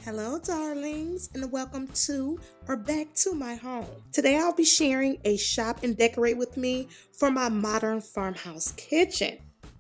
Hello, darlings, and welcome to or back to my home. Today, I'll be sharing a shop and decorate with me for my modern farmhouse kitchen.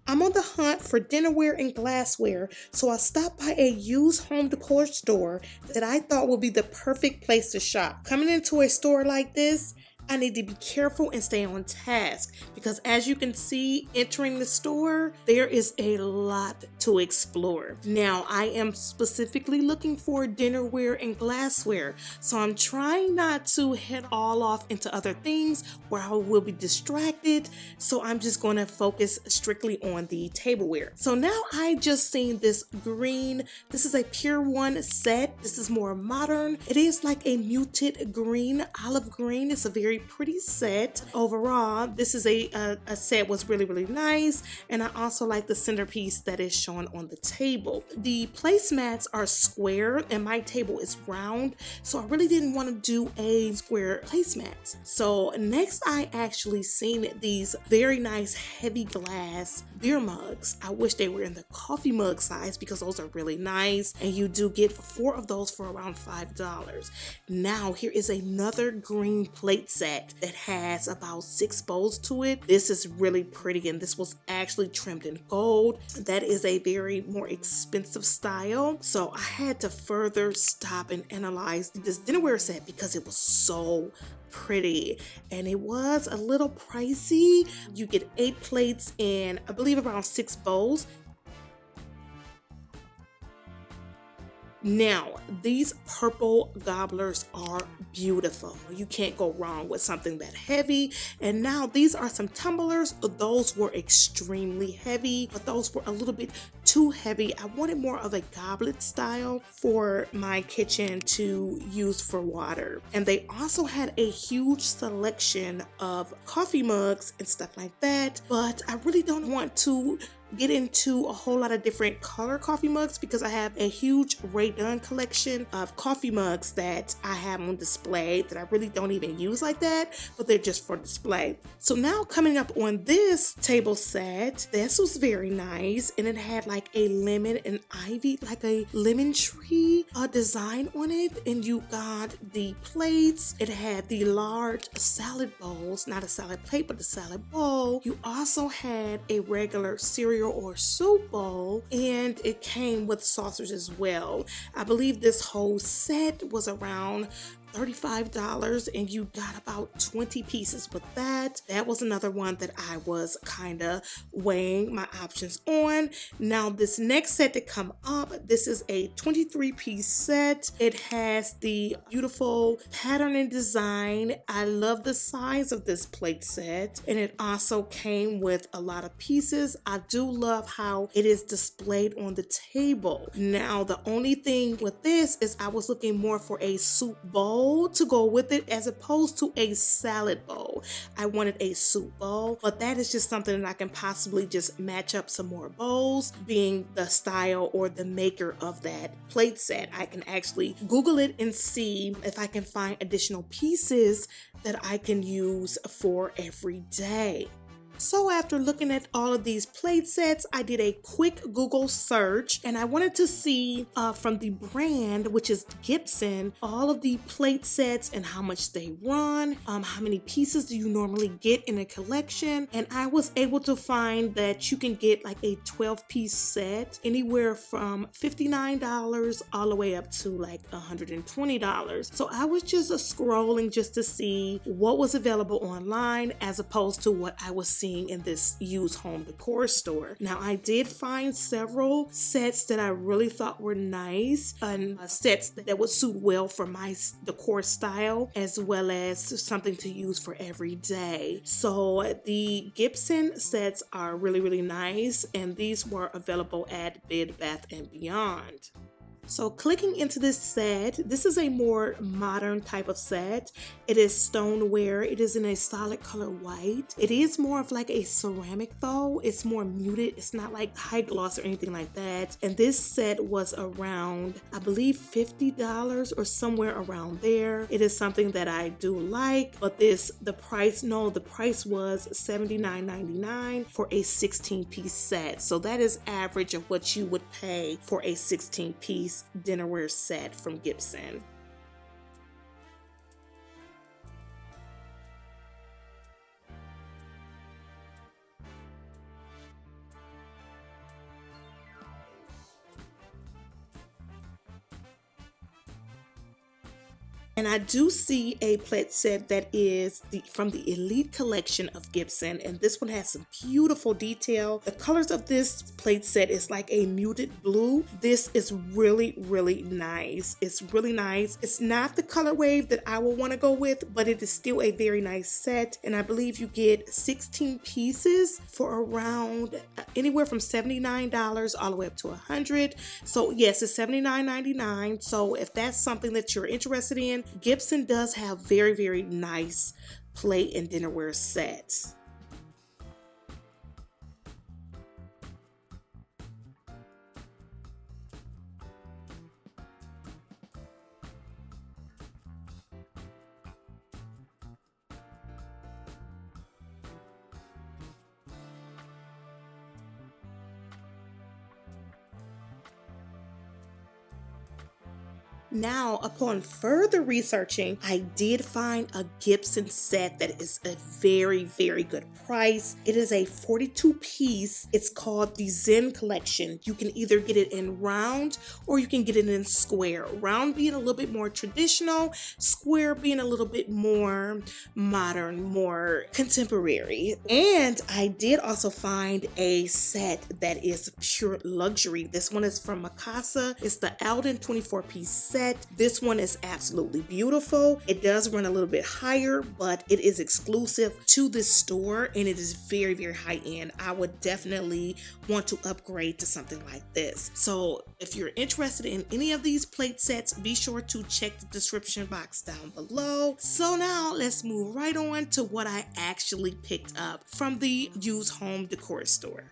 I'm on the hunt for dinnerware and glassware, so I stopped by a used home decor store that I thought would be the perfect place to shop. Coming into a store like this, I need to be careful and stay on task because as you can see entering the store, there is a lot to explore. Now, I am specifically looking for dinnerware and glassware, so I'm trying not to head all off into other things where I will be distracted, so I'm just going to focus strictly on the tableware. So now I just seen this green, this is a Pure One set. This is more modern. It is like a muted green, olive green. It's a very pretty set. Overall, this is a set was really nice, and I also like the centerpiece that is shown on the table. The placemats are square and my table is round, so I really didn't want to do a square placemat. So next I actually seen these very nice heavy glass beer mugs. I wish they were in the coffee mug size because those are really nice, and you do get 4 of those for around $5. Now here is another green plate set that has about 6 bowls to it. This is really pretty, and this was actually trimmed in gold. That is a very more expensive style, so I had to further stop and analyze this dinnerware set because it was so pretty and it was a little pricey. You get 8 plates and I believe around 6 bowls. Now, these purple gobblers are beautiful. You can't go wrong with something that heavy. And now these are some tumblers. Those were extremely heavy, but those were a little bit too heavy. I wanted more of a goblet style for my kitchen to use for water. And they also had a huge selection of coffee mugs and stuff like that, but I really don't want to get into a whole lot of different color coffee mugs because I have a huge Ray Dunn collection of coffee mugs that I have on display that I really don't even use like that, but they're just for display. So now coming up on this table set, this was very nice, and it had like a lemon and ivy, like a lemon tree design on it, and you got the plates. It had the large salad bowls, not a salad plate, but the salad bowl. You also had a regular cereal or soup bowl, and it came with saucers as well. I believe this whole set was around $35, and you got about 20 pieces with that. That was another one that I was kind of weighing my options on. Now this next set to come up, this is a 23-piece set. It has the beautiful pattern and design. I love the size of this plate set, and it also came with a lot of pieces. I do love how it is displayed on the table. Now the only thing with this is I was looking more for a soup bowl to go with it as opposed to a salad bowl. I wanted a soup bowl, but that is just something that I can possibly just match up some more bowls. Being the style or the maker of that plate set, I can actually Google it and see if I can find additional pieces that I can use for every day. So after looking at all of these plate sets, I did a quick Google search, and I wanted to see from the brand, which is Gibson, all of the plate sets and how much they run, how many pieces do you normally get in a collection, and I was able to find that you can get like a 12-piece set anywhere from $59 all the way up to like $120. So I was just scrolling just to see what was available online as opposed to what I was seeing in this used home decor store. Now I did find several sets that I really thought were nice, and sets that would suit well for my decor style, as well as something to use for every day. So the Gibson sets are really nice, and these were available at Bed Bath & Beyond. So clicking into this set, this is a more modern type of set. It is stoneware. It is in a solid color white. It is more of like a ceramic though. It's more muted. It's not like high gloss or anything like that. And this set was around, I believe, $50 or somewhere around there. It is something that I do like, but the price was $79.99 for a 16-piece set. So that is average of what you would pay for a 16-piece nice dinnerware set from Gibson. And I do see a plate set that is from the Elite collection of Gibson, and this one has some beautiful detail. The colors of this plate set is like a muted blue. This is really, really nice. It's really nice. It's not the color wave that I will want to go with, but it is still a very nice set, and I believe you get 16 pieces for around anywhere from $79 all the way up to $100. So yes, it's $79.99. So if that's something that you're interested in, Gibson does have very, very nice plate and dinnerware sets. Now, upon further researching, I did find a Gibson set that is a very, very good price. It is a 42 piece. It's called the Zen collection. You can either get it in round or you can get it in square. Round being a little bit more traditional, square being a little bit more modern, more contemporary. And I did also find a set that is pure luxury. This one is from Mikasa. It's the Alden 24 piece set. This one is absolutely beautiful. It does run a little bit higher, but it is exclusive to this store and it is very, very high end. I would definitely want to upgrade to something like this. So if you're interested in any of these plate sets, be sure to check the description box down below. So now let's move right on to what I actually picked up from the used home decor store.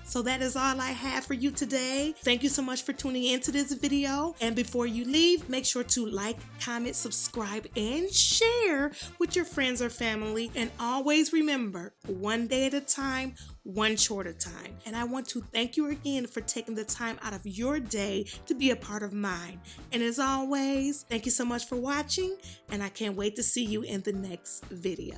So that is all I have for you today. Thank you so much for tuning into this video. And before you leave, make sure to like, comment, subscribe, and share with your friends or family. And always remember, one day at a time, one chore at a time. And I want to thank you again for taking the time out of your day to be a part of mine. And as always, thank you so much for watching, and I can't wait to see you in the next video.